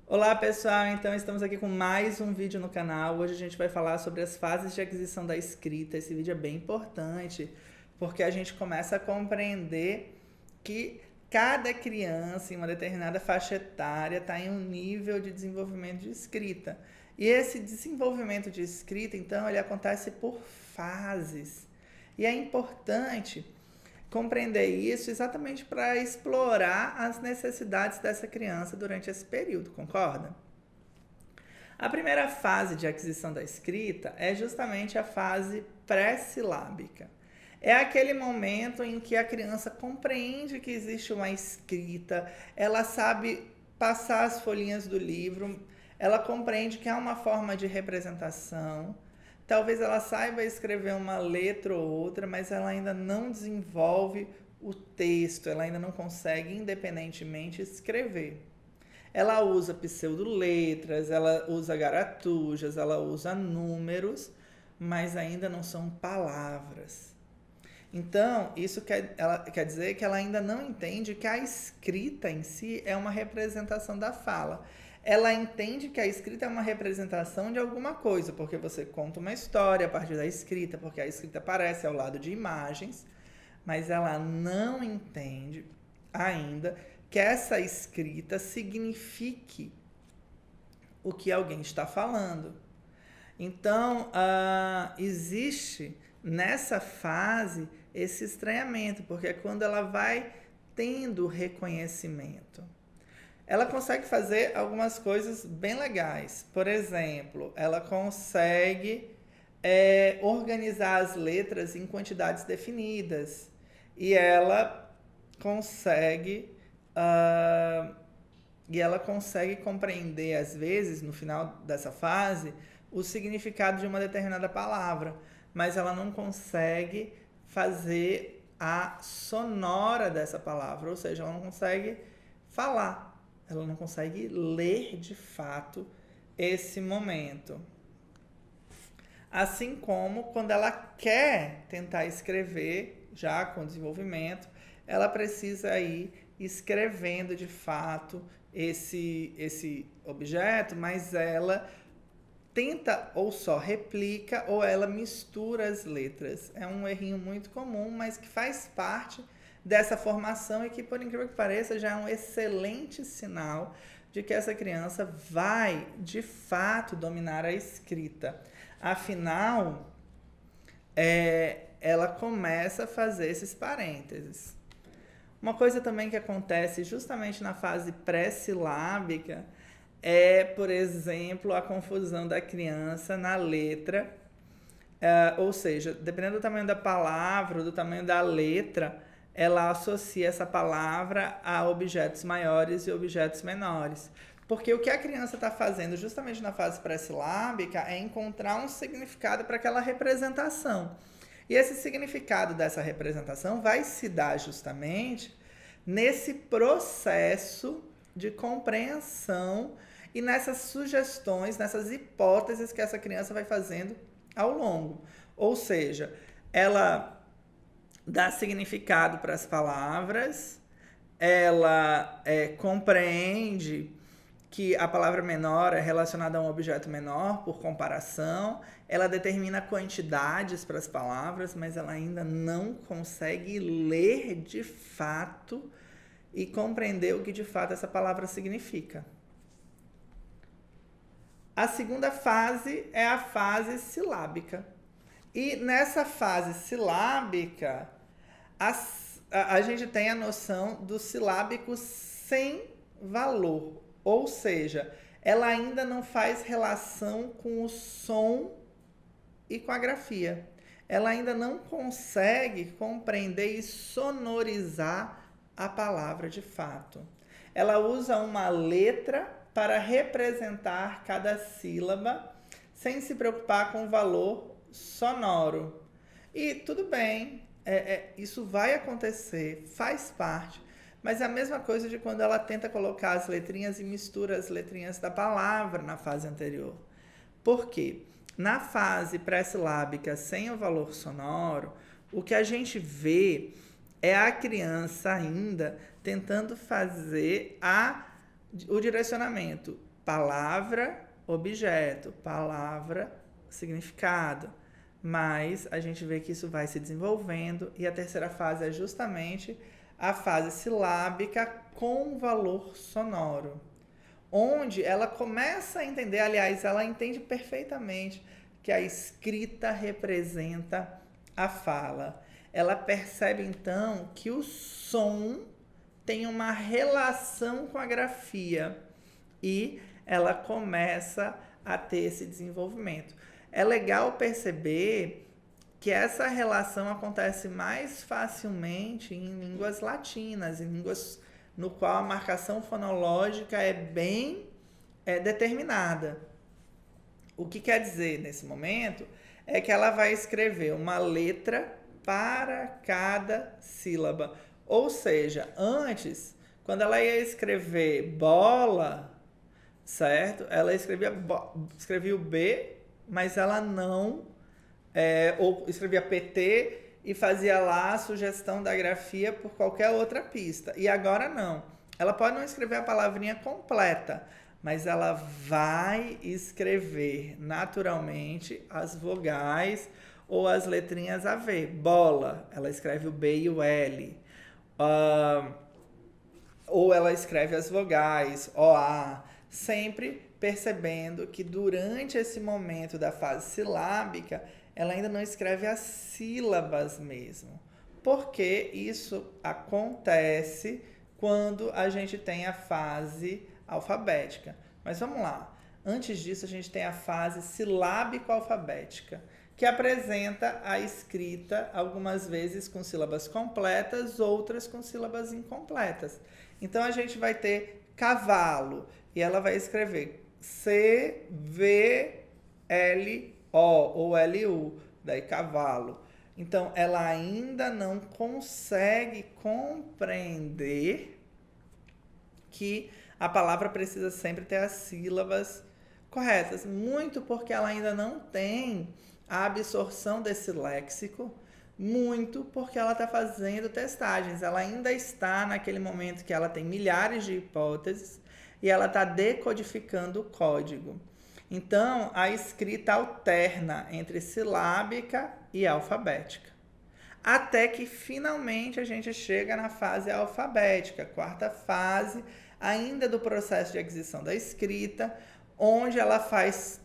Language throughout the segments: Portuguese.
Olá pessoal, então estamos aqui com mais um vídeo no canal. Hoje a gente vai falar sobre as fases de aquisição da escrita. Esse vídeo é bem importante porque a gente começa a compreender que cada criança em uma determinada faixa etária está em um nível de desenvolvimento de escrita. E esse desenvolvimento de escrita, então, ele acontece por fases. E é importante compreender isso exatamente para explorar as necessidades dessa criança durante esse período, concorda? A primeira fase de aquisição da escrita é justamente a fase pré-silábica. É aquele momento em que a criança compreende que existe uma escrita, ela sabe passar as folhinhas do livro, ela compreende que há uma forma de representação. Talvez ela saiba escrever uma letra ou outra, mas ela ainda não desenvolve o texto, ela ainda não consegue independentemente escrever. Ela usa pseudoletras, ela usa garatujas, ela usa números, mas ainda não são palavras. Então, isso quer dizer que ela ainda não entende que a escrita em si é uma representação da fala. Ela entende que a escrita é uma representação de alguma coisa, porque você conta uma história a partir da escrita, porque a escrita aparece ao lado de imagens, mas ela não entende ainda que essa escrita signifique o que alguém está falando. Então, existe nessa fase esse estranhamento, porque é quando ela vai tendo reconhecimento. Ela consegue fazer algumas coisas bem legais. Por exemplo, ela consegue organizar as letras em quantidades definidas. E ela consegue compreender, às vezes, no final dessa fase, o significado de uma determinada palavra, mas ela não consegue fazer a sonora dessa palavra, ou seja, ela não consegue falar, ela não consegue ler de fato esse momento. Assim como quando ela quer tentar escrever, já com desenvolvimento, ela precisa ir escrevendo de fato esse objeto, mas ela tenta ou só replica ou ela mistura as letras. É um errinho muito comum, mas que faz parte dessa formação e que, por incrível que pareça, já é um excelente sinal de que essa criança vai, de fato, dominar a escrita. Afinal, ela começa a fazer esses parênteses. Uma coisa também que acontece justamente na fase pré-silábica é, por exemplo, a confusão da criança na letra, ou seja, dependendo do tamanho da palavra, do tamanho da letra, ela associa essa palavra a objetos maiores e objetos menores. Porque o que a criança está fazendo justamente na fase pré-silábica é encontrar um significado para aquela representação. E esse significado dessa representação vai se dar justamente nesse processo de compreensão e nessas sugestões, nessas hipóteses que essa criança vai fazendo ao longo. Ou seja, ela dá significado para as palavras, ela compreende que a palavra menor é relacionada a um objeto menor por comparação, ela determina quantidades para as palavras, mas ela ainda não consegue ler de fato e compreender o que de fato essa palavra significa. A segunda fase é a fase silábica. E nessa fase silábica, a gente tem a noção do silábico sem valor. Ou seja, ela ainda não faz relação com o som e com a grafia. Ela ainda não consegue compreender e sonorizar a palavra de fato. Ela usa uma letra para representar cada sílaba, sem se preocupar com o valor sonoro. E tudo bem, isso vai acontecer, faz parte, mas é a mesma coisa de quando ela tenta colocar as letrinhas e mistura as letrinhas da palavra na fase anterior. Por quê? Na fase pré-silábica sem o valor sonoro, o que a gente vê é a criança ainda tentando fazer o direcionamento palavra, objeto, palavra, significado. Mas a gente vê que isso vai se desenvolvendo e a terceira fase é justamente a fase silábica com valor sonoro, onde ela começa a entender, aliás, ela entende perfeitamente que a escrita representa a fala. Ela percebe então que o som tem uma relação com a grafia e ela começa a ter esse desenvolvimento. É legal perceber que essa relação acontece mais facilmente em línguas latinas, em línguas no qual a marcação fonológica é bem determinada. O que quer dizer nesse momento é que ela vai escrever uma letra para cada sílaba. Ou seja, antes, quando ela ia escrever bola, certo? Ela escrevia o B, mas ela não... ou escrevia PT e fazia lá a sugestão da grafia por qualquer outra pista. E agora não. Ela pode não escrever a palavrinha completa, mas ela vai escrever naturalmente as vogais ou as letrinhas a ver. Bola, ela escreve o B e o L. Ou ela escreve as vogais, OA, sempre percebendo que durante esse momento da fase silábica, ela ainda não escreve as sílabas mesmo. Porque isso acontece quando a gente tem a fase alfabética. Mas vamos lá. Antes disso, a gente tem a fase silábico-alfabética, que apresenta a escrita algumas vezes com sílabas completas, outras com sílabas incompletas. Então, a gente vai ter cavalo, e ela vai escrever C-V-L-O ou L-U, daí cavalo. Então, ela ainda não consegue compreender que a palavra precisa sempre ter as sílabas corretas, muito porque ela ainda não tem a absorção desse léxico, muito porque ela está fazendo testagens. Ela ainda está naquele momento que ela tem milhares de hipóteses e ela está decodificando o código. Então, a escrita alterna entre silábica e alfabética. Até que, finalmente, a gente chega na fase alfabética, quarta fase, ainda do processo de aquisição da escrita, onde ela faz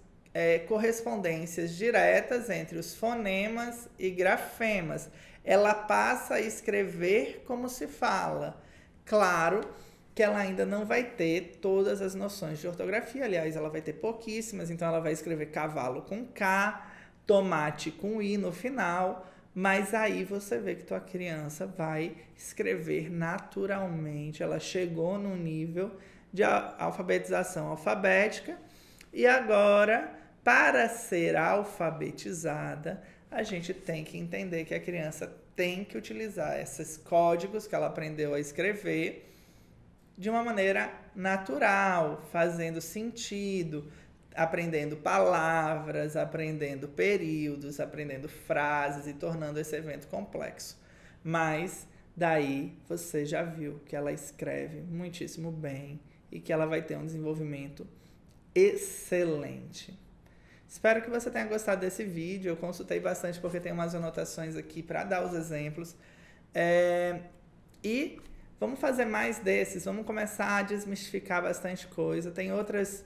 correspondências diretas entre os fonemas e grafemas. Ela passa a escrever como se fala. Claro que ela ainda não vai ter todas as noções de ortografia, aliás, ela vai ter pouquíssimas, então ela vai escrever cavalo com K, tomate com I no final, mas aí você vê que tua criança vai escrever naturalmente, ela chegou num nível de alfabetização alfabética e agora, para ser alfabetizada, a gente tem que entender que a criança tem que utilizar esses códigos que ela aprendeu a escrever de uma maneira natural, fazendo sentido, aprendendo palavras, aprendendo períodos, aprendendo frases e tornando esse evento complexo. Mas daí você já viu que ela escreve muitíssimo bem e que ela vai ter um desenvolvimento excelente. Espero que você tenha gostado desse vídeo. Eu consultei bastante porque tem umas anotações aqui para dar os exemplos. E vamos fazer mais desses, vamos começar a desmistificar bastante coisa. Tem outras,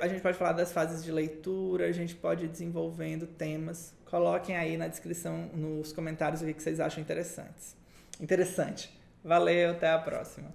a gente pode falar das fases de leitura, a gente pode ir desenvolvendo temas. Coloquem aí na descrição, nos comentários, o que vocês acham interessante. Valeu, até a próxima.